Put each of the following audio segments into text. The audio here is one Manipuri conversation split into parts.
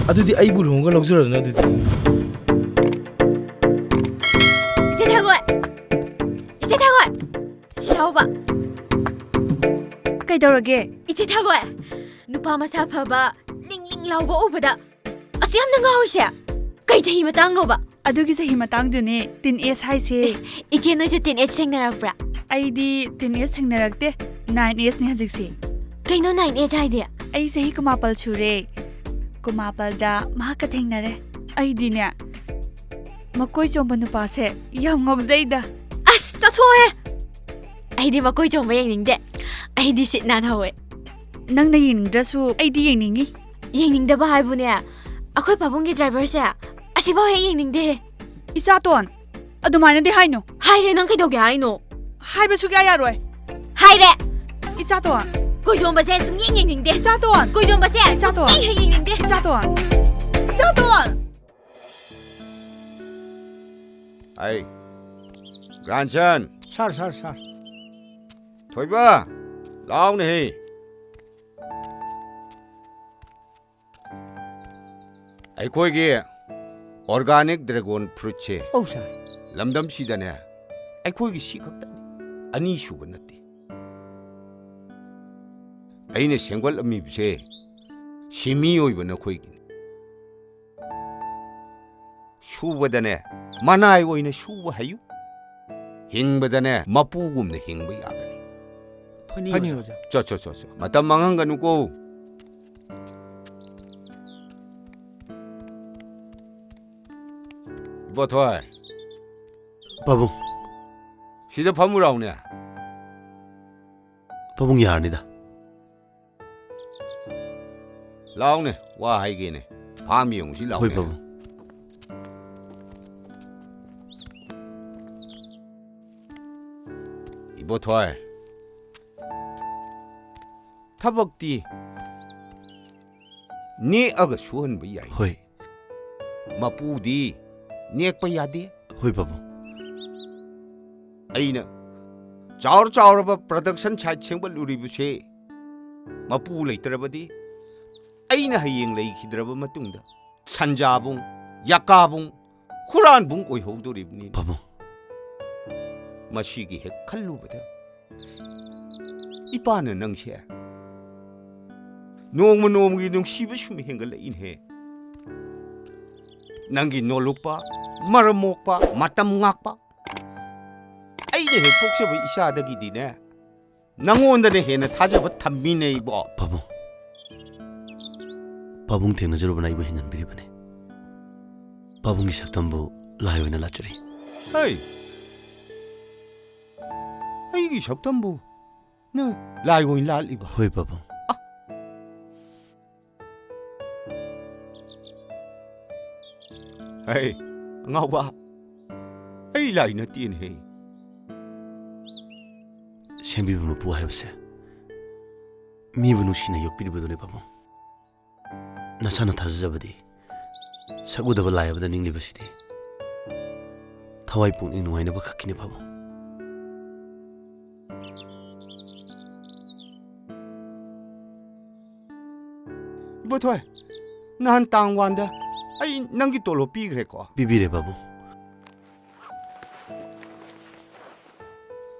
ꯑꯗꯨꯗꯤ ꯑꯩꯕꯨ ꯂꯨꯍꯣꯡꯒ ꯂꯧꯖꯔꯗꯅ ꯑꯗꯨꯗꯤ 이제 타고해. 이제 타고해. 시아오바. ꯀꯩꯗꯧꯔꯒꯦ? 이제 타고해. 누파 마사 파바 링링 라우바 오바다. 아수 ꯌꯥꯝꯅ ꯉꯥꯎꯔꯤꯁꯦ. ꯀꯩ ꯆꯍꯤ ꯃꯇꯥꯡꯅꯣꯕ? ꯑꯗꯨꯒꯤ ꯆꯍꯤ ꯃꯇꯥꯡꯗꯨꯅꯦ ꯇꯤꯟ ꯑꯦꯖ ꯍꯥꯏꯁꯦ. 이제 너희도 teen age ꯊꯦꯡꯅꯔꯛꯄ꯭ꯔꯥ? ꯑꯩꯗꯤ ꯇꯤꯟ ꯑꯦꯖ ꯊꯦꯡꯅꯔꯛꯇꯦ. 9 ꯑꯦꯖꯅꯦ ꯍꯧꯖꯤꯛꯁꯦ. ꯀꯩꯅꯣ 9 age ꯍꯥꯏꯗꯤ? ꯑꯩ ꯆꯍꯤ 18 ꯁꯨꯔꯦ. 18ꯗ ꯃꯍꯥꯛꯀ ꯊꯦꯡꯅꯔꯦ. ꯑꯩꯗꯤꯅꯦ ꯃꯀꯣꯏ ꯆꯣꯡꯕ ꯅꯨꯄꯥꯁꯦ ꯌꯥꯝ ꯉꯥꯎꯖꯩꯗ. ꯑꯁ ꯆꯠꯊꯣꯛꯑꯦ. ꯑꯩꯗꯤ ꯃꯀꯣꯏ ꯆꯣꯡꯕ ꯌꯦꯡꯅꯤꯡꯗꯦ. ꯑꯩꯗꯤ ꯁꯤꯠ ꯅꯥꯟꯍꯧꯋꯦ. ꯅꯪꯅ ꯌꯦꯡꯅꯤꯡꯗ꯭ꯔꯁꯨ ꯑꯩꯗꯤ ꯌꯦꯡꯅꯤꯡꯉꯤ. ꯌꯦꯡꯅꯤꯡꯗꯕ ꯍꯥꯏꯕꯨꯅꯦ. ꯑꯩꯈꯣꯏ ꯄꯥꯕꯨꯡꯒꯤ ꯗ꯭ꯔꯥꯏꯚꯔꯁꯦ ꯑꯁꯤꯐꯥꯎ ꯍꯦꯛ ꯌꯦꯡꯅꯤꯡꯗꯦ. 이사돈, ꯑꯗꯨꯃꯥꯏꯅꯗꯤ ꯍꯥꯏꯅꯣ. 하이래 넌 그ꯩꯗꯧ게 하이노? 하이ꯕ 수기야 야로이. 하이래! 이사돈, 고이존바세 숭잉잉잉데. 이사돈, 고이존바세 이사돈, 숭잉잉잉데. 이사돈, 이사돈. 아이, grandson, 살. 토이바, 라우네. 아이 거기 organic dragon fruit체. 어우사 람담시다네. 아이 거기 시각다네. 아니 슈가 났대. 아이네 생활 엄미부세. 심이 오이버나 거기. 슈버다네. 만나이 오이네 슈버 하유. 힝버다네. 마푸금네 힝버 야가네. 파니 여자 저. 맞다 망한 거 누구? 이봐 더. 바봉, 시대 파무라오네. 바봉이 아니다. 라오네. 와 하이게네. 밤이 용시 호이 라오네. 바봉. 이봐 더. 타벅디. 네 아가 수헌 뭐 야이. 호이, 마푸디. 넥빠 야데. 호이 바봉. 아이나 짜오르바 프로덕션 차이 챙벌 우리부세 마푸 레이터라바디 아이나 하이행 레이키드라바 마뚱다 산자봉 약가봉 후란봉 오이호도리브니 바봉. 마시기 핵 칼루보다 이빠는 능시야 노무기 능시부 슈미 행글 인해 난기 놀룩바 마르목바 마땀ngak바 아이네 복잡이 이샤다기디네 낭원다네 해나 타잡아 탐미네 이보 바봉. 바봉 땡나저로바나 이거 행한 비리바네. 바봉기 삭담부 라요이나 라쩌리. 아이기 적담부 너 라이고인 랄이봐 호이 바봉. 에이 ngauba 에이 라이나 띠네 생비부노 부하여세. 미부노 시나 욕비리부도네 바봉. 나사나 타자자바디. 사고다바 라야바다 닝리바시디. 타와이 뽕 닝누와이나바 카키네 바봉. 이보 더 난 땅완다 아이 난기 돌로 삐그랬고 비비레 바봉.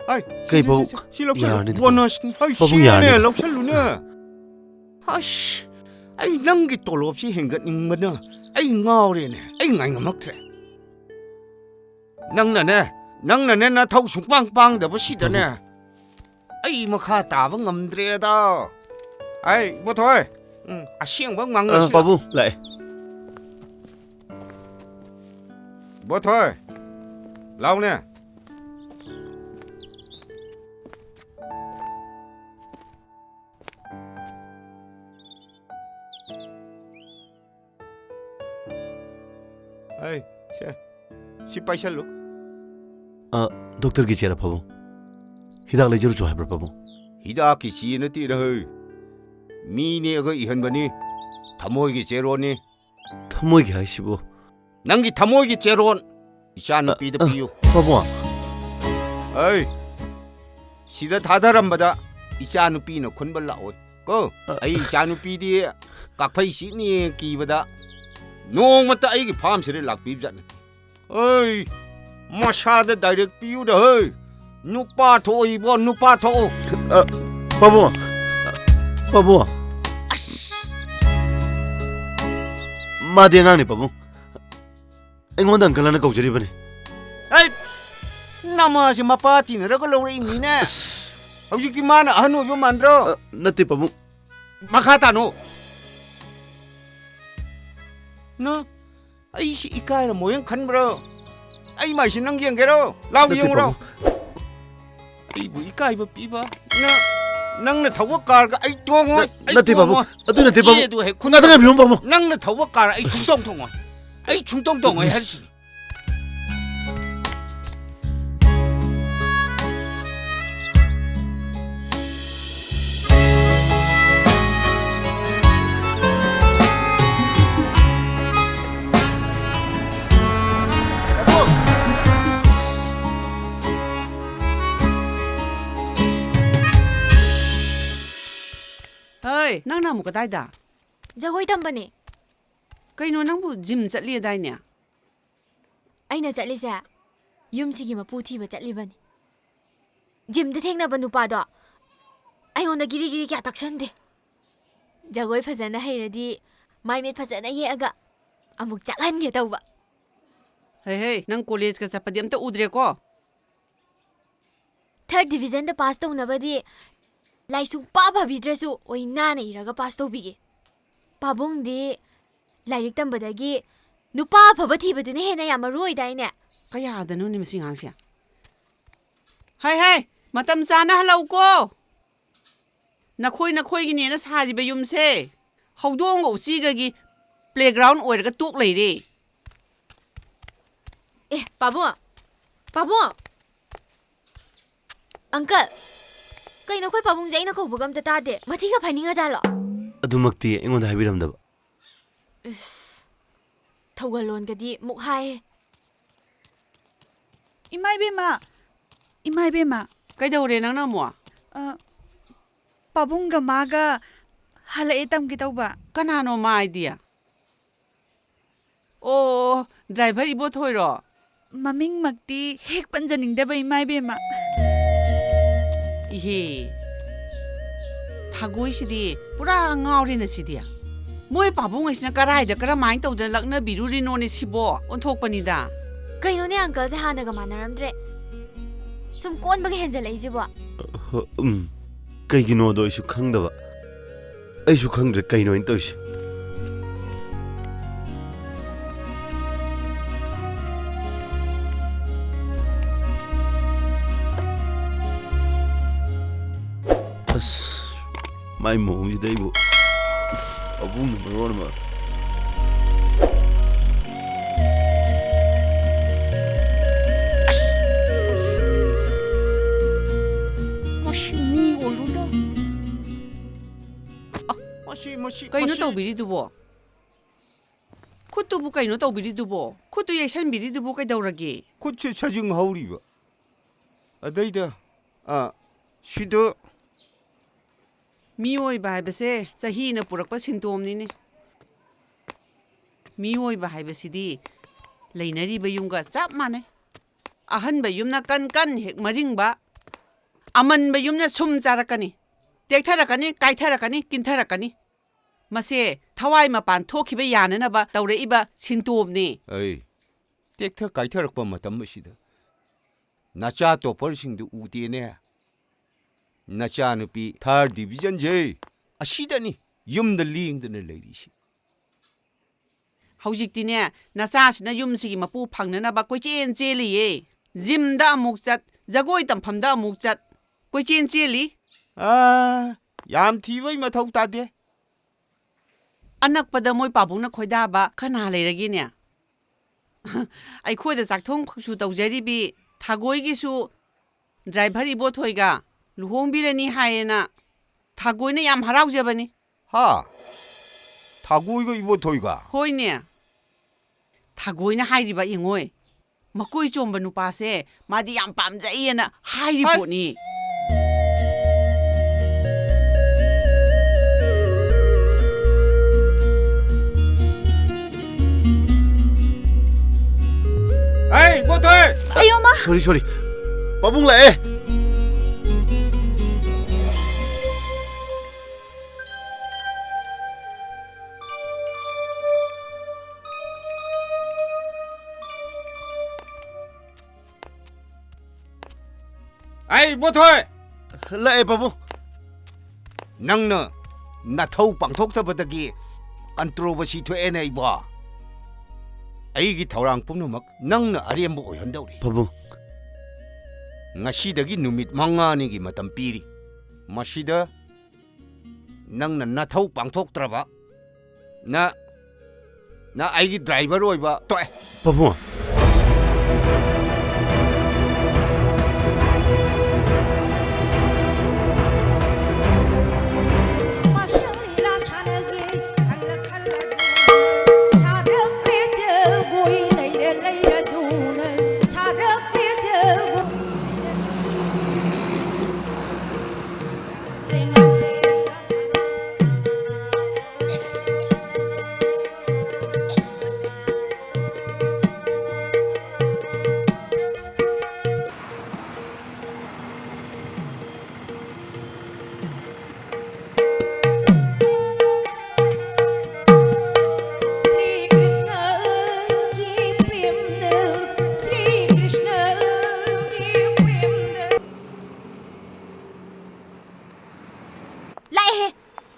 아이 그이 뭐 실럽 야, 네, 원어신 아이 바봉 야, 시네 네. 럭살루네 아씨 아이 난기 돌로 없이 행것 잉머나 아이 ngau래네 아이 ngai가 먹트래 낭나네 나 타고 숭빵빵 되버 시다네 아이 뭐가 따방 ngầm 드레다 아이 뭐 더 아 시행방 망가 바봉, 라이. 뭐 더 라오네 아이 시빠이샬로 독터 기체라 바봉. 히닥 레저로 좋아해버 바봉. 히다키 시에는 띠르 미니가 이현번이 타모이기 제로니 터모이기 하이시보. 난기 타모이기 제로원 이샤는 삐드 삐유 바봉아. 아이 시다 다다람마다 이샤는 삐는 콘벌라오 거 아이 이샤는 삐디 깍파이 시니 끼보다 ꯅꯣꯡꯃꯇ ꯑꯩꯒꯤ ꯐꯥꯝꯁꯤꯗ ꯂꯥꯛꯄꯤꯕꯖꯥꯠ ꯅꯠꯇꯦ ꯑꯩ ꯃꯁꯥꯗ ꯗꯥꯏꯔꯦꯛ ꯄꯤꯌꯨꯗ ꯍꯩ ꯅꯨꯄꯥ ꯊꯣꯛꯏꯕꯣ ꯅꯨꯄꯥ ꯊꯣꯛꯎ ꯄꯥꯕꯨꯡ ꯄꯥꯕꯨꯡ 마디 ꯉꯥꯡꯅꯤ ꯄꯥꯕꯨꯡ ꯑꯩꯉꯣꯟꯗ ꯑꯪꯀꯜꯅ ꯀꯧꯖꯔꯤꯕꯅꯤ ꯑꯩ ꯅꯃꯥꯁꯦ ꯃꯄꯥ ꯇꯤꯟꯅꯔꯒ ꯂꯧꯔꯛꯏꯕꯅꯤꯅꯦ ꯍꯧꯖꯤꯛꯇꯤ ꯃꯥꯅ ꯑꯍꯟ ꯑꯣꯏꯕ ꯃꯥꯟꯗ꯭ꯔꯣ ꯅꯠꯇꯦ ꯄꯥꯕꯨꯡ ꯃꯈꯥ ꯇꯥꯅꯣ ꯅꯪ ꯑꯩꯁꯤ ꯏꯀꯥꯏꯔꯝꯃꯣꯏꯅ ꯈꯟꯕ꯭ꯔꯣ ꯑꯩ ꯃꯥꯏꯁꯤ ꯅꯪ ꯌꯦꯡꯒꯦꯔꯣ ꯂꯥꯎ ꯌꯦꯡꯉꯨꯔꯣ ꯑꯩꯕꯨ ꯏꯀꯥꯏꯕ ꯄꯤꯕ ꯅꯪꯅ ꯊꯧꯕ ꯀꯥꯔꯒ ꯑꯩ ꯇꯣꯡꯉꯣꯏ ꯅꯠꯇꯦ ꯄꯥꯕꯨꯡ ꯑꯗꯨ ꯅꯠꯇꯦ ꯄꯥꯕꯨꯡ ꯆꯦꯗꯨ ꯍꯦꯛ ꯉꯥꯛꯇꯪ ꯉꯥꯏꯕꯤꯔꯣ ꯄꯥꯕꯨꯡ ꯅꯪꯅ ꯊꯧꯕ ꯀꯥꯔ ꯑꯩ ꯁꯨꯡꯇꯣꯡ ꯇꯣꯡꯉꯣꯏ ꯑꯩ ꯁꯨꯡꯇꯣꯡ ꯇꯣꯡꯉꯣꯏ ꯍꯥꯏꯔꯤꯁꯤꯅꯤ ꯍꯩ ꯅꯪꯅ ꯑꯃꯨꯛ ꯀꯗꯥꯏꯗ ꯖꯒꯣꯏ ꯇꯝꯕꯅꯦ ꯀꯩꯅꯣ ꯅꯪꯕꯨ ꯖꯤꯝ ꯆꯠꯂꯤꯗꯥꯏꯅꯦ ꯑꯩꯅ ꯆꯠꯂꯤꯁꯦ ꯌꯨꯝꯁꯤꯒꯤ ꯃꯄꯨ ꯊꯤꯕ ꯆꯠꯂꯤꯕꯅꯤ ꯖꯤꯝꯗ ꯊꯦꯡꯅꯕ ꯅꯨꯄꯥꯗꯣ ꯑꯩꯉꯣꯟꯗ ꯒꯤꯔꯤ ꯒꯤꯔꯤ ꯀꯌꯥ ꯇꯛꯁꯟꯗꯦ ꯖꯒꯣꯏ ꯐꯖꯅ ꯍꯩꯔꯗꯤ ꯃꯥꯏ ꯃꯤꯠ ꯐꯖꯅ ꯌꯦꯛꯑꯒ ꯑꯃꯨꯛ ꯆꯠꯍꯟꯒꯦ ꯇꯧꯕ ꯍꯩ ꯅꯪ ꯀꯣꯂꯦꯖꯀ ꯆꯠꯄꯗꯤ ꯑꯝꯇ ꯎꯗ꯭ꯔꯦꯀꯣ 3rd divisionꯗ ꯄꯥꯁ ꯇꯧꯅꯕꯗꯤ ꯂꯥꯏꯁꯨ ꯄꯥꯕꯤꯗ꯭ꯔꯁꯨ ꯑꯣꯏ ꯅꯥꯅ ꯏꯔꯒ ꯄꯥꯁ ꯇꯧꯕꯤꯒꯦ ꯄꯥꯕꯨꯡꯗꯤ ꯂꯥꯏꯔꯤꯛ ꯇꯝꯕꯗꯒꯤ ꯅꯨꯄꯥ ꯑꯐꯕ ꯊꯤꯕꯗꯨꯅ ꯍꯦꯟꯅ ꯌꯥꯝ ꯃꯔꯨ ꯑꯣꯏꯗꯥꯏꯅꯦ ꯀꯌꯥꯗꯅꯣꯅꯦ ꯃꯁꯤ ꯉꯥꯡꯁꯦ ꯍꯩ ꯃꯇꯝ ꯆꯥꯅ ꯍꯜꯂꯛꯎꯀꯣ ꯅꯈꯣꯏꯒꯤꯅꯦꯅ ꯁꯥꯔꯤꯕ ꯌꯨꯝꯁꯦ ꯍꯧꯗꯣꯡꯒ ꯎꯆꯤꯒꯒꯤ ꯄ꯭ꯂꯦꯒ꯭ꯔꯥꯎꯟ ꯑꯣꯏꯔꯒ ꯇꯣꯛ ꯂꯩꯔꯦ ꯑꯦ ꯄꯥꯕꯨꯡ ꯑꯪꯀꯜ ꯀꯩꯅꯣ ꯑꯩꯈꯣꯏ ꯄꯥꯕꯨꯡꯁꯦ ꯑꯩꯅ ꯀꯧꯕꯒ ꯑꯝꯇ ꯇꯥꯗꯦ ꯃꯊꯤꯒ ꯐꯥꯏꯅꯤꯡꯉꯖꯥꯠꯂꯣ ꯑꯗꯨꯃꯛꯇꯤ ꯑꯩꯉꯣꯟꯗ ꯍꯥꯏꯕꯤꯔꯝꯗꯕ ꯏꯁ ꯊꯧꯒꯜꯂꯣꯟꯒꯗꯤ ꯃꯨꯛ ꯍꯥꯏꯌꯦ ꯏꯃꯥ ꯏꯕꯦꯝꯃ ꯀꯩꯗꯧꯔꯦ ꯅꯪꯅ ꯑꯃꯨꯛ ꯄꯥꯕꯨꯡꯒ ꯃꯥꯒ ꯍꯜꯂꯛꯑꯦ ꯇꯝꯒꯦ ꯇꯧꯕ ꯀꯅꯥꯅꯣ ꯃꯥ ꯍꯥꯏꯗꯤ ꯑꯣ ꯗ꯭ꯔꯥꯏꯚꯔ ꯏꯕꯣꯊꯣꯏꯔꯣ ꯃꯃꯤꯡꯃꯛꯇꯤ ꯍꯦꯛ ꯄꯟꯖꯅꯤꯡꯗꯕ ꯏꯃꯥ ꯏꯕꯦꯝꯃ 이해 타고이시디 뿌라 ngꯥꯎꯔꯦꯅ 시디 ꯃꯣꯏ ꯄꯥꯕꯨꯡꯉꯩꯁꯤꯅ ꯀꯔꯥꯏꯗ ꯀꯔꯝꯍꯥꯏꯅ ꯇꯧꯗꯅ ꯂꯛꯅꯕꯤꯔꯨꯔꯤꯅꯣꯅꯦ ꯁꯤꯕꯣ ꯑꯣꯟꯊꯣꯛꯄꯅꯤꯗ ꯀꯩꯅꯣꯅꯦ ꯑꯪꯀꯜꯁꯦ ꯍꯥꯟꯅꯒ ꯃꯥꯟꯅꯔꯝꯗ꯭ꯔꯦ ꯁꯨꯝ ꯀꯣꯟꯕꯒ ꯍꯦꯟꯖꯜꯂꯛꯏꯁꯤꯕꯣ ꯀꯩꯒꯤꯅꯣꯗꯣ ꯑꯩꯁꯨ ꯈꯪꯗꯕ ꯑꯩꯁꯨ ꯈꯪꯗ꯭ꯔꯦ ꯀꯩꯅꯣ ꯑꯩꯅ ꯇꯧꯔꯤꯁꯦ ꯑꯁ ꯃꯥꯏ ꯃꯑꯣꯡꯁꯤꯗ ꯑꯩꯕꯨ ꯄꯥꯕꯨꯡꯅ ꯃꯔꯣꯟ ꯑꯃ ꯀꯩꯅꯣ ꯇꯧꯕꯤꯔꯤꯗꯨꯕꯣ ꯈꯨꯠꯇꯨꯕꯨ ꯀꯩꯅꯣ ꯇꯧꯕꯤꯔꯤꯗꯨꯕꯣ ꯈꯨꯠꯇꯨ ꯌꯩꯁꯟꯕꯤꯔꯤꯗꯨꯕꯨ ꯀꯩꯗꯧꯔꯒꯦ ꯈꯨꯠꯁꯦ ꯁꯖꯤꯡ ꯍꯧꯔꯤꯕ ꯑꯗꯩꯗ ꯁꯤꯗ ꯃꯤꯑꯣꯏꯕ ꯍꯥꯏꯕꯁꯦ ꯆꯍꯤꯅ ꯄꯨꯔꯛꯄ ꯁꯤꯟꯇꯣꯝꯅꯤꯅꯦ ꯃꯤꯑꯣꯏꯕ ꯍꯥꯏꯕꯁꯤꯗꯤ ꯂꯩꯅꯔꯤꯕ ꯌꯨꯝꯒ ꯆꯞ ꯃꯥꯟꯅꯩ ꯑꯍꯟꯕ ꯌꯨꯝꯅ ꯀꯟ ꯍꯦꯛ ꯃꯔꯤꯡꯕ ꯑꯃꯟꯕ ꯌꯨꯝꯅ ꯁꯨꯝ ꯆꯥꯔꯛꯀꯅꯤ ꯇꯦꯛꯊꯔꯛꯀꯅꯤ ꯀꯥꯏꯊꯔꯛꯀꯅꯤ ꯀꯤꯟꯊꯔꯛꯀꯅꯤ ꯃꯁꯦ ꯊꯋꯥꯏ ꯃꯄꯥꯟ ꯊꯣꯛꯈꯤꯕ ꯌꯥꯅꯅꯕ ꯇꯧꯔꯛꯏꯕ ꯁꯤꯟꯇꯣꯝꯅꯤ ꯑꯩ ꯇꯦꯛꯊ ꯀꯥꯏꯊꯔꯛꯄ ꯃꯇꯝ ꯑꯁꯤꯗ ꯅꯆꯥ ꯇꯣꯞꯄꯔꯁꯤꯡꯗꯨ ꯎꯗꯦꯅꯦ ꯅꯆꯥꯅꯨꯄꯤ 3rd divisionꯁꯦ ꯑꯁꯤꯗꯅꯤ ꯌꯨꯝꯗ ꯂꯦꯡꯗꯅ ꯂꯩꯔꯤꯁꯤ ꯍꯧꯖꯤꯛꯇꯤꯅꯦ ꯅꯆꯥꯁꯤꯅ ꯌꯨꯝꯁꯤꯒꯤ ꯃꯄꯨ ꯐꯪꯅꯅꯕ ꯀꯣꯏꯆꯦꯟ ꯆꯦꯜꯂꯤꯌꯦ ꯖꯤꯝꯗ ꯑꯃꯨꯛ ꯆꯠ ꯖꯒꯣꯏ ꯇꯝꯐꯝꯗ ꯑꯃꯨꯛ ꯆꯠ ꯀꯣꯏꯆꯦꯟ ꯆꯦꯜꯂꯤ ꯌꯥꯝ ꯊꯤꯕꯩ ꯃꯊꯧ ꯇꯥꯗꯦ ꯑꯅꯛꯄꯗ ꯃꯣꯏ ꯄꯥꯕꯨꯡꯅ ꯈꯣꯏꯗꯥꯕ ꯀꯅꯥ ꯂꯩꯔꯒꯦꯅꯦ ꯑꯩꯈꯣꯏꯗ ꯆꯥꯛꯊꯣꯡ ꯐꯛꯁꯨ ꯇꯧꯖꯔꯤꯕꯤ ꯊꯥꯒꯣꯏꯒꯤꯁꯨ ꯗ꯭ꯔꯥꯏꯚꯔ ꯏꯕꯣꯊꯣꯏꯒ ꯂꯨꯍꯣꯡꯕꯤꯔꯅꯤ ꯍꯥꯏꯌꯦꯅ ꯊꯥꯒꯣꯏꯅ ꯌꯥꯝ ꯍꯔꯥꯎꯖꯕꯅꯤ ꯍꯥ ꯊꯥꯒꯣꯏꯒ 이보ꯊꯣꯏꯒ ꯍꯣꯏꯅꯦ ꯊꯥꯒꯣꯏꯅ ꯍꯥꯏꯔꯤꯕ ꯌꯦꯡꯉꯣꯏ ꯃꯀꯣꯏ ꯆꯣꯝꯕ ꯅꯨꯄꯥꯁꯦ ꯃꯥꯗꯤ ꯌꯥꯝ ꯄꯥꯝꯖꯩꯌꯦꯅ ꯍꯥꯏꯔꯤ ꯄꯣꯠꯅꯤ ꯁꯣꯔꯤ ꯁꯣꯔꯤ ꯄꯥꯕꯨꯡ ꯂꯥꯛꯑꯦ 아이 보토이 ꯂꯥꯛꯑꯦ ꯄꯥꯕꯨꯡ ꯅꯪꯅ ꯅꯊꯧ ꯄꯥꯡꯊꯣꯛꯇꯕꯗꯒꯤ ꯀꯟꯇ꯭ꯔꯣꯕꯔꯁꯤ ꯊꯣꯛꯑꯦꯅꯦ 이보 ꯑꯩꯒꯤ ꯊꯧꯔꯥꯡ ꯄꯨꯝꯅꯃꯛ ꯅꯪꯅ ꯑꯔꯦꯝꯕ ꯑꯣꯏꯍꯟꯗꯧꯔꯤ ꯄꯥꯕꯨꯡ ꯉꯁꯤꯗꯒꯤ ꯅꯨꯃꯤꯠ 5ꯅꯤꯒꯤ ꯃꯇꯝ ꯄꯤꯔꯤ ꯃꯁꯤꯗ ꯅꯪꯅ ꯅꯊꯧ ꯄꯥꯡꯊꯣꯛꯇ꯭ꯔꯕ ꯅ ꯑꯩꯒꯤ ꯗ꯭ꯔꯥꯏꯚꯔ ꯑꯣꯏꯕ ꯇꯣꯛꯑꯦ ꯄꯥꯕꯨꯡ ꯂꯥꯛꯑꯦꯍꯦ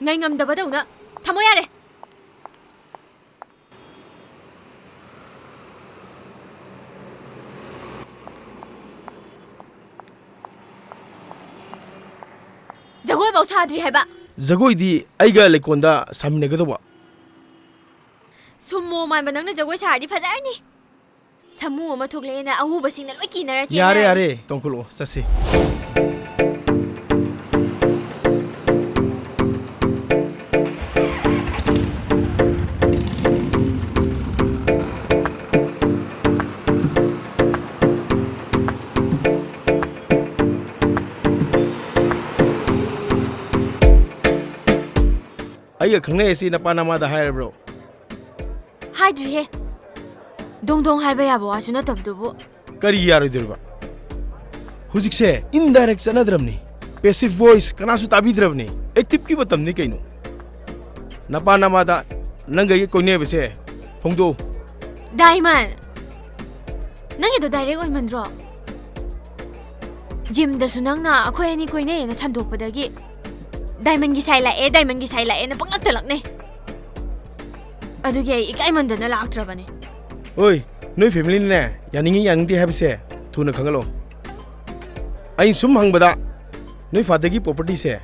ꯉꯩ ꯉꯝꯗꯕꯗꯧꯅ ꯊꯝꯃꯣ ꯌꯥꯔꯦ ꯖꯒꯣꯏꯐꯥꯎ ꯁꯥꯗ꯭ꯔꯤ ꯍꯥꯏꯕ ꯖꯒꯣꯏꯗꯤ ꯑꯩꯒ ꯂꯩꯀꯣꯟꯗ ꯁꯥꯃꯤꯟꯅꯒꯗꯧꯕ ꯁꯨꯝꯃꯣ ꯃꯥꯟꯕ ꯅꯪꯅ ꯖꯒꯣꯏ ꯁꯥꯔꯗꯤ ꯐꯖꯔꯅꯤ ꯁꯥꯃꯨ ꯑꯃ ꯊꯣꯛꯂꯛꯑꯦꯅ ꯑꯎꯕꯁꯤꯡꯅ ꯂꯣꯏ ꯀꯤꯅꯔ ꯌꯥꯔꯦ ꯆꯦꯟꯅꯔꯅꯤ ꯌꯥꯔꯦ ꯇꯣꯡꯈꯠꯂꯛꯑꯣ ꯆꯠꯁꯤ ꯑꯩꯒ ꯈꯪꯅꯩꯁꯤ ꯅꯄꯥ ꯅꯃꯥꯗ ꯍꯥꯏꯔꯕ꯭ꯔꯣ ꯍꯥꯏꯗ꯭ꯔꯤꯍꯦ ꯗꯣꯡ ꯗꯣꯡ ꯍꯥꯏꯕ ꯌꯥꯕ ꯋꯥꯁꯨ ꯅꯠꯇꯕꯗꯨꯕꯨ ꯀꯔꯤ ꯌꯥꯔꯣꯏꯗꯣꯔꯤꯕ ꯍꯧꯖꯤꯛꯁꯦ ꯏꯟꯗꯥꯏꯔꯦꯛ ꯆꯠꯅꯗ꯭ꯔꯕꯅꯤ ꯄꯦꯁꯤቭ ꯚꯣꯏꯁ ꯀꯅꯥꯁꯨ ꯇꯥꯕꯤꯗ꯭ꯔꯕꯅꯤ ꯑꯦꯛꯇꯤꯚꯀꯤ ꯃꯇꯝꯅꯤ ꯀꯩꯅꯣ ꯅꯄꯥ ꯅꯃꯥꯗ ꯅꯪꯒ ꯑꯩꯒ ꯀꯣꯏꯅꯕꯁꯦ ꯐꯣꯡꯗꯣꯛꯎ ꯗꯥꯏꯃꯟ ꯅꯪꯒꯤꯗꯣ ꯗꯥꯏꯔꯦꯛ ꯑꯣꯏꯃꯟꯗ꯭ꯔꯣ ꯖꯤꯝꯗꯁꯨ ꯅꯪꯅ ꯑꯩꯈꯣꯏ ꯑꯅꯤ ꯀꯣꯏꯅꯩꯌꯦꯅ ꯁꯟꯗꯣꯛꯄꯗꯒꯤ ꯗꯥꯏꯃꯟꯒꯤ ꯁꯥꯏ ꯂꯥꯛꯑꯦ ꯗꯥꯏꯃꯟꯒꯤ ꯁꯥꯏ ꯂꯥꯛꯑꯦꯅ ꯄꯪꯂꯛꯇ ꯂꯛꯅꯩ ꯑꯗꯨꯒꯤ ꯑꯩ ꯏꯀꯥꯏꯃꯟꯗꯅ ꯂꯥꯛꯇ꯭ꯔꯕꯅꯦ ꯍꯣꯏ ꯅꯣꯏ ꯐꯦꯃꯤꯂꯤꯅꯅꯦ ꯌꯥꯅꯤꯡꯉꯤ ꯌꯥꯅꯤꯡꯗꯦ ꯍꯥꯏꯕꯁꯦ ꯊꯨꯅ ꯈꯪꯒꯠꯂꯣ ꯑꯩ ꯁꯨꯝ ꯍꯪꯕꯗ ꯅꯣꯏ ꯐꯥꯗꯔꯒꯤ ꯄ꯭ꯔꯣꯄꯔꯇꯤꯁꯦ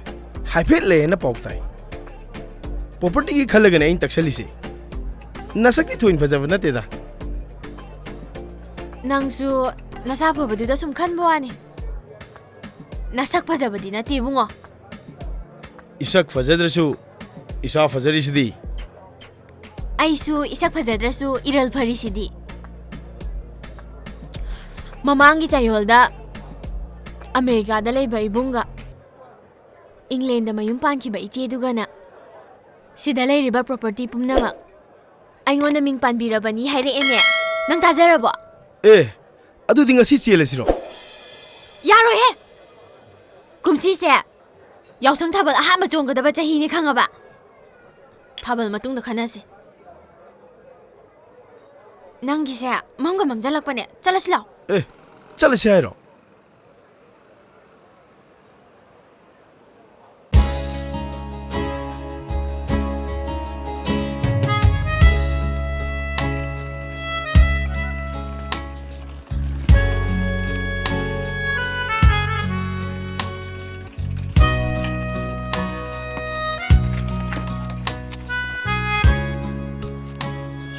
ꯍꯥꯏꯐꯦꯠ ꯂꯩꯌꯦꯅ ꯄꯥꯎ ꯇꯥꯏ ꯄ꯭ꯔꯣꯄꯔꯇꯤꯒꯤ ꯈꯜꯂꯒꯅꯦ ꯑꯩꯅ ꯇꯛꯁꯜꯂꯤꯁꯦ ꯅꯁꯛꯇꯤ ꯊꯣꯏꯅ ꯐꯖꯕ ꯅꯠꯇꯦꯗ ꯅꯪꯁꯨ ꯅꯁꯥ ꯐꯕꯗꯨꯗ ꯁꯨꯝ ꯈꯟꯕ ꯋꯥꯅꯤ ꯅꯁꯛ ꯐꯖꯕꯗꯤ ꯅꯠꯇꯦ ꯏꯕꯨꯡꯉꯣ 이삭 ፈዘድረሱ 이사 ፈዘ리시디 ꯑꯩꯁꯨ 이삭 ፈዘድረሱ 이럴 ፈሪ시디 ꯃꯃꯥꯡꯒꯤ ꯆꯌꯣꯜꯗ ꯑꯃꯦꯔꯤꯀꯥꯗ ꯂꯩꯕ ꯏꯕꯨꯡꯒ ꯏꯪꯂꯦꯟꯗ ꯃꯌꯨꯝ ꯄꯥꯟꯈꯤꯕ ꯏꯆꯦꯗꯨꯒꯅ ꯁꯤꯗ ꯂꯩꯔꯤꯕ ꯄ꯭ꯔꯣꯄꯔꯇꯤ ꯄꯨꯝꯅꯃꯛ ꯑꯩꯉꯣꯟꯗ ꯃꯤꯡ ꯄꯥꯟꯕꯤꯔꯕꯅꯤ ꯍꯥꯏꯔꯛꯑꯦꯅꯦ ꯅꯪ ꯇꯥꯖꯔꯕꯣ ꯑꯦ ꯑꯗꯨꯗꯤ ꯉꯁꯤ ꯆꯦꯜꯂꯁꯤꯔꯣ ꯌꯥꯔꯣꯏꯍꯦ ꯀꯨꯝꯁꯤꯁꯦ ꯌꯥꯎꯁꯪ ꯊꯥꯕꯜ ꯑꯍꯥꯟꯕ ꯆꯣꯡꯒꯗꯕ ꯆꯍꯤꯅꯤ ꯈꯪꯉꯕ ꯊꯥꯕꯜ ꯃꯇꯨꯡꯗ ꯈꯟꯅꯁꯤ ꯅꯪꯒꯤꯁꯦ ꯃꯝꯒ ꯃꯝꯖꯜꯂꯛꯄꯅꯦ ꯆꯠꯂꯁꯤ ꯂꯥꯎ ꯑꯦ ꯆꯠꯂꯁꯤ ꯍꯥꯏꯔꯣ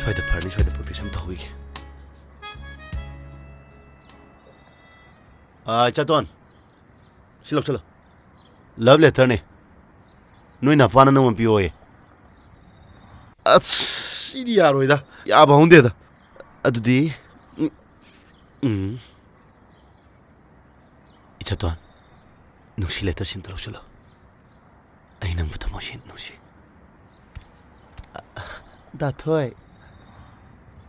ꯁ꯭ꯋꯥꯏꯗ ꯐꯔꯅꯤ ꯁ꯭ꯋꯥꯏꯗ ꯄ꯭ꯔꯦꯛꯇꯤꯁ ꯑꯃ ꯇꯧꯈꯤꯒꯦ ꯆꯥꯇꯣꯟ ꯁꯤ ꯂꯧꯁꯤꯜꯂꯣ ꯂꯚ ꯂꯦꯇꯔꯅꯦ ꯅꯣꯏ ꯅꯄꯥꯅ ꯅꯪꯉꯣꯟ ꯄꯤꯌꯣꯌꯦ ꯑꯁ ꯁꯤꯗꯤ ꯌꯥꯔꯣꯏꯗ ꯌꯥꯕ ꯍꯧꯗꯦꯗ ꯑꯗꯨꯗꯤ ꯏꯆꯥꯇꯣꯟ ꯅꯨꯡꯁꯤ ꯂꯦꯇꯔ ꯁꯤꯟꯇ ꯂꯧꯁꯤꯜꯂꯣ ꯑꯩ ꯅꯪꯕꯨ ꯊꯃꯣꯏꯁꯦꯡꯅ ꯅꯨꯡꯁꯤ ꯗꯥꯊꯣꯏ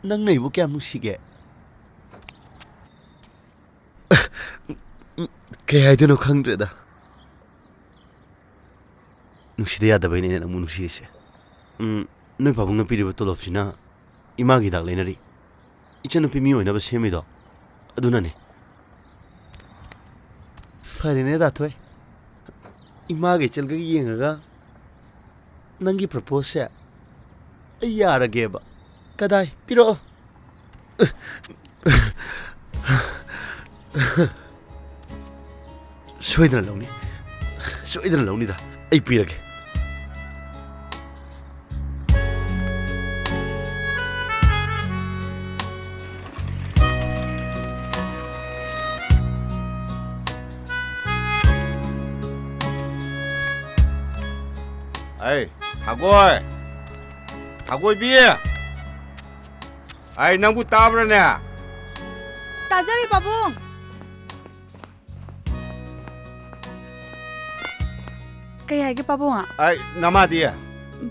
ꯅꯪ ꯑꯩꯕꯨ ꯀꯌꯥꯝ ꯅꯨꯡꯁꯤꯒꯦ ꯀꯩ ꯍꯥꯏꯗꯣꯏꯅꯣ ꯈꯪꯗ꯭ꯔꯦꯗ ꯅꯨꯡꯁꯤꯗ ꯌꯥꯗꯕꯩꯅꯦ ꯑꯩꯅ ꯑꯃꯨꯛ ꯅꯨꯡꯁꯤꯔꯤꯁꯦ ꯅꯣꯏ ꯄꯥꯕꯨꯡꯅ ꯄꯤꯔꯤꯕ ꯇꯣꯂꯣꯞꯁꯤꯅ ꯏꯃꯥꯒꯤ ꯍꯤꯗꯥꯛ ꯂꯩꯅꯔꯤ ꯏꯆꯟꯅꯨꯄꯤ ꯃꯤ ꯑꯣꯏꯅꯕ ꯁꯦꯝꯃꯤꯗꯣ ꯑꯗꯨꯅꯅꯦ ꯐꯔꯦꯅꯦ ꯗꯥꯊꯣꯏ 이마가 찔게 이행가 난기 프로포즈야 야라게 봐 가다이 빌어 소이들 나오니다 아이 비라게 아이 다골 비에 아이 낭부 따브라네 따자리 바봉 kaya hage pabonga 아이 나마디야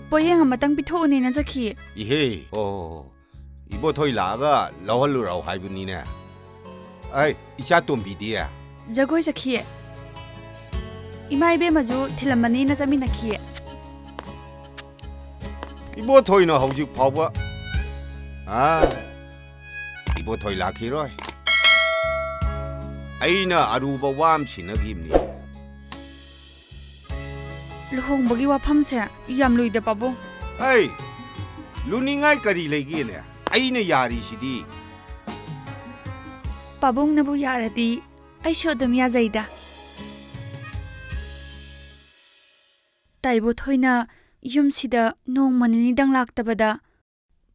poyeng amatang pithouni na jakhi 이헤 이보 토이 라가 라월루라고 하이브니네 아이 이샤 좀 비디야 jagoi jakhi imai be maju thilamani na jami nakhi 이보 토이는 hꯧ직 파버 이보 토이 라키로이 아이나 아루바 왑시나김니 luhongbagi wafam se yam luida pabong 아이 루닝아이 까리 레기네 아이나 야리시디 pabong na bu yaradi ai shodum ya zaida taibo thoina yum sida nong manini dang laktabada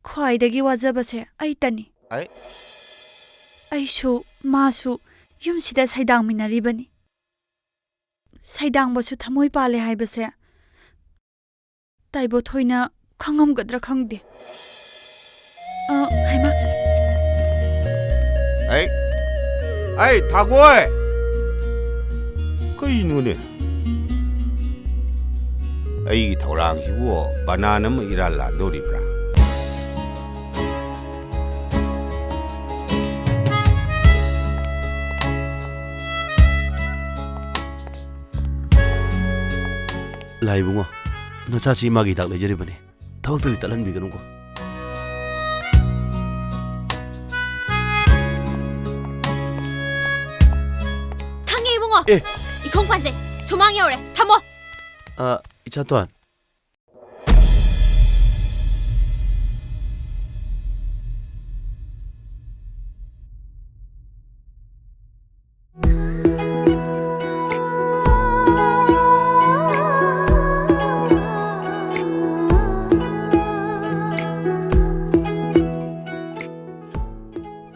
khwaidagi wajaba se ai tani ai shu masu yum sida saidang minaribani saidang basu thamoi pale haibase taibo thoina khangam gadra khangde haima 아이 다골 그이 눈에 아이头랑시고 바나나 뭐 일할라 노리브라 라이붕어 너 자치 이마기 닭 레저리버니 타박들이 딸란 비가는고 탕이 이봉어 예. 이 공판제 소망이 오래 타모 이차 또한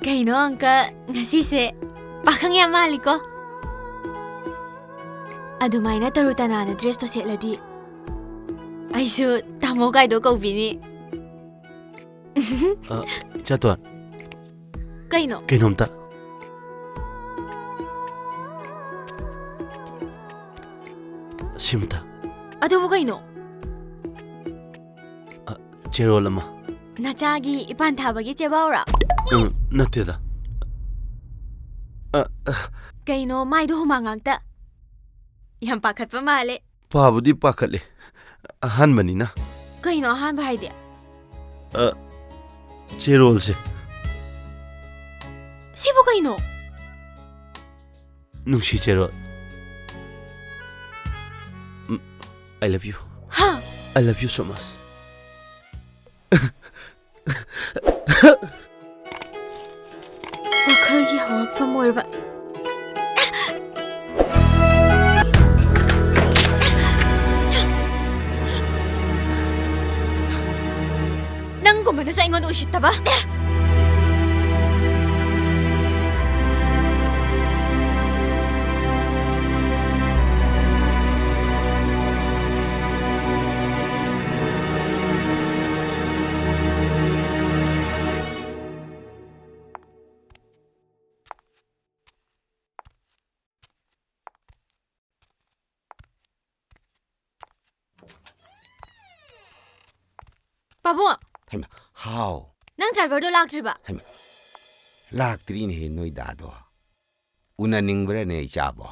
kayno angka ngasise pakhang ya maliko adumaina tarutana na dress to setladi aisu tamo kaido kaubini 이차 또한 kayno 개놈다 심다 adubo kayno 제로얼라마 nachagi ipan thabagi chebaura 나태다 kayno maido humangangta yam pakhatpa male 파부디 빠칼레 한만이나 kayno han bhaide 제로얼세 sibo kayno 누시 제로 I love you ha I love you so much wakhalgi hawakpa moirba nangumana sa ingon usittaba Pabunga, 하이마 하오 nang driver do laktriba. 락드리네 너희 다도 우나닝브라네 이자보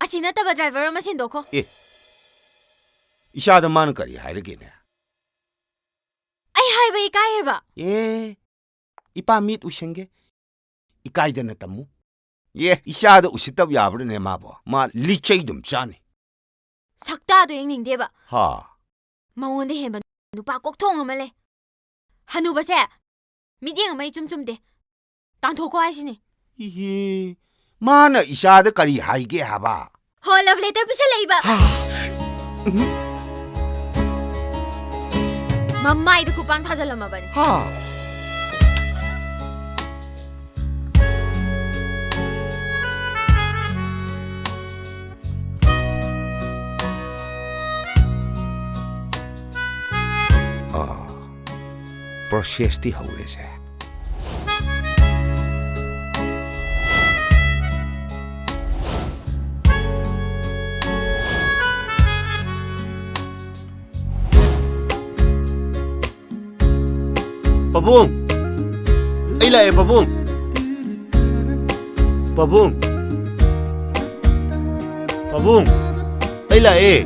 ꯑꯁꯤ ꯅꯠꯇꯕ ꯗ꯭ꯔꯥꯏꯚꯔ ꯑꯃ ꯁꯤꯟꯗꯣꯛꯈꯣ ꯏꯁꯥꯗ ꯃꯥꯅ ꯀꯔꯤ ꯍꯥꯏꯔꯒꯦꯅꯦ ꯑꯩ ꯍꯥꯏꯕ ꯏꯀꯥꯏꯌꯦꯕ 이빠 ꯃꯤꯠ 우생게 이까이ꯗꯅ ꯇꯝꯃꯨ 이샤도 우시떡 야부르네 마보 마 리체이듬 짜니 ꯁꯛꯇꯥꯗꯣ ꯌꯦꯡꯅꯤꯡꯗꯦꯕ 하 ꯃꯉꯣꯟꯗ ꯍꯦꯟꯕ ꯅꯨꯄꯥ ꯀꯣꯛꯊꯣꯡ ꯑꯃ ꯂꯩ ꯍꯅꯨꯕꯁꯦ 미디ꯡ ꯑꯃ ꯏꯆꯨꯝ ꯆꯨꯝꯗꯦ ꯇꯥꯟꯊꯣꯛꯈꯣ ꯍꯥꯏꯁꯤꯅꯤ 이히 마나 이샤도 그리 하이게 하바 ꯍꯣ love letter ꯄꯤꯁꯜꯂꯛꯏꯕ ꯃꯃꯥꯏꯗ ꯈꯨꯄꯥꯡ ꯊꯥꯖꯤꯜꯂꯝꯃꯕꯅꯤ 하 프로세스티 하우레세 Pabung! Ay lae, Pabung! Pabung! Pabung! Ay lae!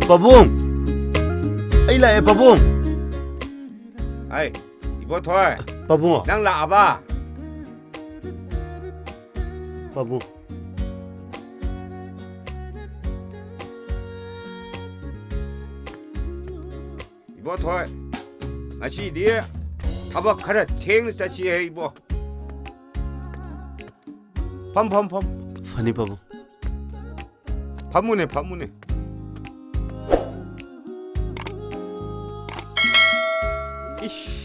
Pabung! Ay lae, Pabung! 아이 이보 토이 Pabung! 낭 라아바 Pabung! 이보 토이 아시 니 타박 카라 쟁 사치 해 이보 팜팜팜 Funny, Pabung. 반문해 반문해 이씨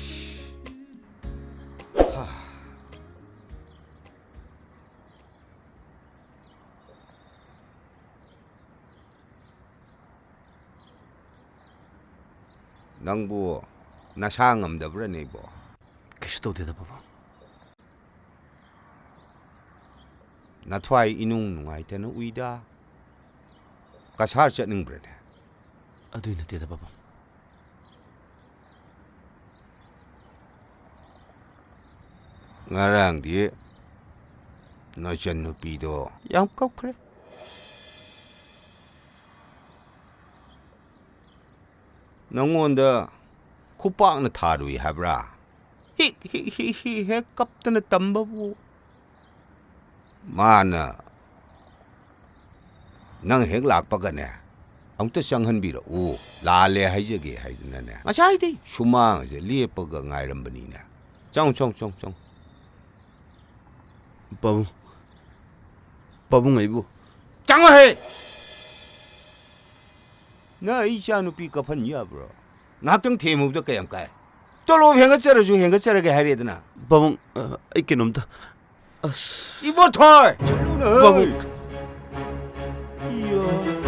낭부 나사 ngầm 이보 Kisu tawdeda, Pabung. 나트와이 이농 누가이 때는 우이다 가사할 쩌는 그러네 Aduy na tiyada, Pabung. ngarangi 너전 누비도 양껏 그래 너무한다 쿠빵은 타루이 하브라 히히히히 해깝드는 땀바부 마나 낭 핵락바가네 아무튼 상한비로 우 라레 하이저게 하이드나네 아자이디 수망 이제 리에버가 nga이름버니네 짱짱짱짱 Pabung. Pabung, ibu. 짱어해 나 이자 누비 급한 야브로 낙경 대무도 그냥 까이 또 행거 쩔어주 행거 쩔게 하려 되나 Pabung, ay kinomda. As. 이보 털 Pabung. 이야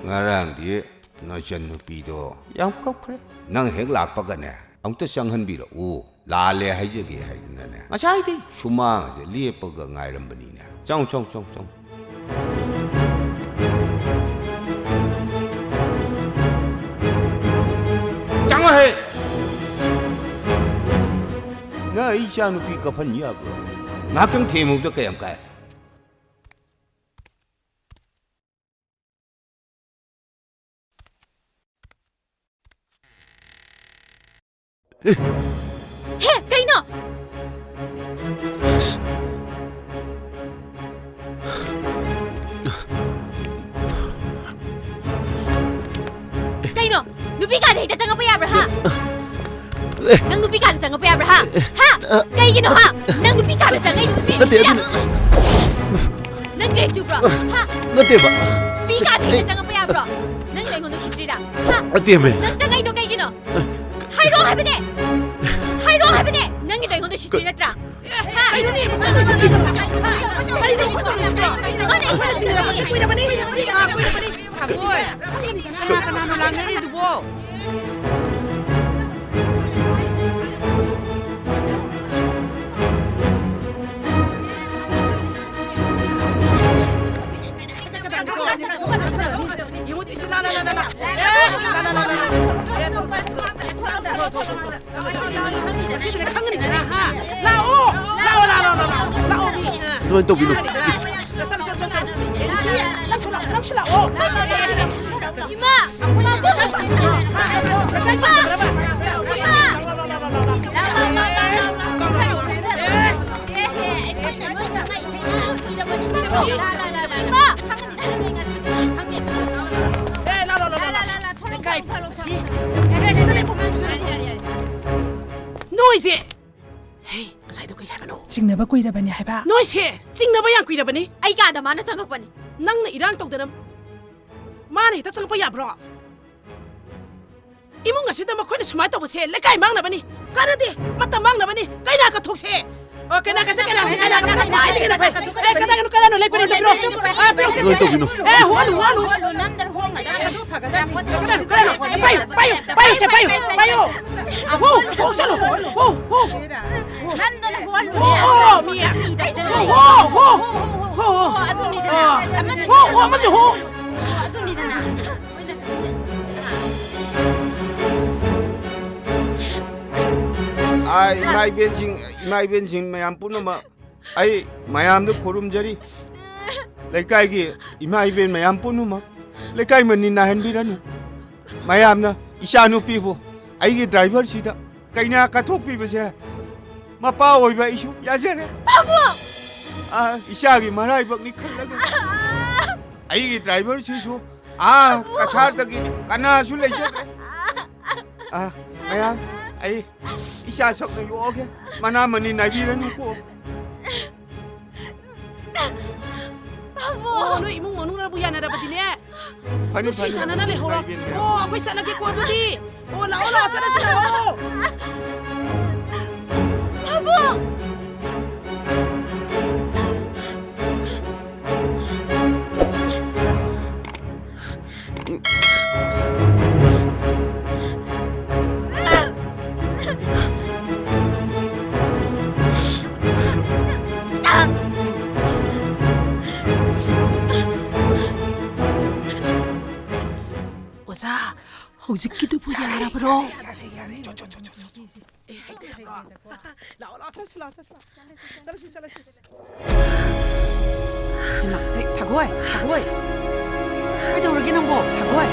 ngarangi 너전 누비도 양껏 그래 낭 핵락바가네 아무튼 상한비로 우 라레 하이저게 하이드나네 아자이디 수망 이제 리에버가 nga이름버니네 짱짱짱짱 짱어해 나 이자 누비 급한 야브로 낙경 대무도 그냥 까이 ꯍꯦ ꯀꯩꯅꯣ As. ꯀꯩꯅꯣ ꯅꯨꯄꯤ ꯀꯥꯗ ꯍꯦꯛꯇ ꯆꯪꯉꯛꯄ ꯌꯥꯕ꯭ꯔꯥ ꯍꯥ ꯅꯪ ꯅꯨꯄꯤ ꯀꯥꯗ ꯆꯪꯉꯛꯄ ꯌꯥꯕ꯭ꯔꯥ ꯍꯥ ꯀꯩꯒꯤꯅꯣ ꯍꯥ ꯅꯪ ꯅꯨꯄꯤ ꯀꯥꯗ ꯆꯪꯉꯛꯏ ꯅꯨꯄꯤ ꯁꯤꯔꯥ ꯅꯪ ꯒ꯭ꯔꯦꯛ ꯆꯨꯕ꯭ꯔꯣ ꯍꯥ Nateba. ꯅꯨꯄꯤ ꯀꯥꯗ ꯍꯦꯛꯇ ꯆꯪꯉꯛꯄ ꯌꯥꯕ꯭ꯔꯣ ꯅꯪ ꯑꯩꯉꯣꯟꯗ ꯁꯤꯇ꯭ꯔꯤꯔꯥ ꯍꯥ Ateme. ꯅꯪ ꯆꯪꯉꯛꯏꯗꯣ ꯀꯩꯒꯤꯅോ ꯍꯥꯏꯔꯣ ꯍꯥꯏꯕꯅꯦ ꯍꯥꯏꯔꯣ ꯍꯥꯏꯕꯅꯦ ꯅꯪꯒꯤꯗꯣ ꯑꯩꯉꯣꯟꯗ ꯁꯤꯇ꯭ꯔꯤ ꯅꯠꯇ꯭ꯔꯥ ꯍꯥ Tagoi. Kana langari dubo. Tuan tu binu. Ima! Noise! Hey, asai do kai habano. Jingnaba kuirabani haiba. Noise! Jingnaba yang kuirabani. Ai gada mana changakpani. Nangna irang tawdana. Mana hita changpa yabro. Imung asida makhoi na sumai tawbase lekai mangnabani. Kanadi matam mangnabani. Kaina ka thokse. O kaina ka kaina no lepani dabro. Tuan tu binu. Holu. Namdar honga da. Payo. Ho, chalo. Ho. Namdar holu. Oh, Mia. Ho. Atuni da. Ho, amazi ho. Atuni da na. ai mai ben sing mayam punama ai mayam do khorum jari lekai gi imai ben mayam punuma lekai mani na hen biranu mayam na isanu pivo ai gi driver sida kaina ka thok pi base mapa oi ba isu ya jere Pamo! isa gi marai bak ni khallaga ai gi driver sisu kasar ta gi kana su le jere mayam ai isa sok na yoge mana mani na biranu ko Oh, no imong manung na buyan na dapat ini. Pani Si sana na le holo. Oh, ako sana ke ko di. Oh, la sana sila. Oh. Pamo! Oza, hꯧzikkidu bu yarabro. Tagoi. Kaidaurage nangbo? Tagoi.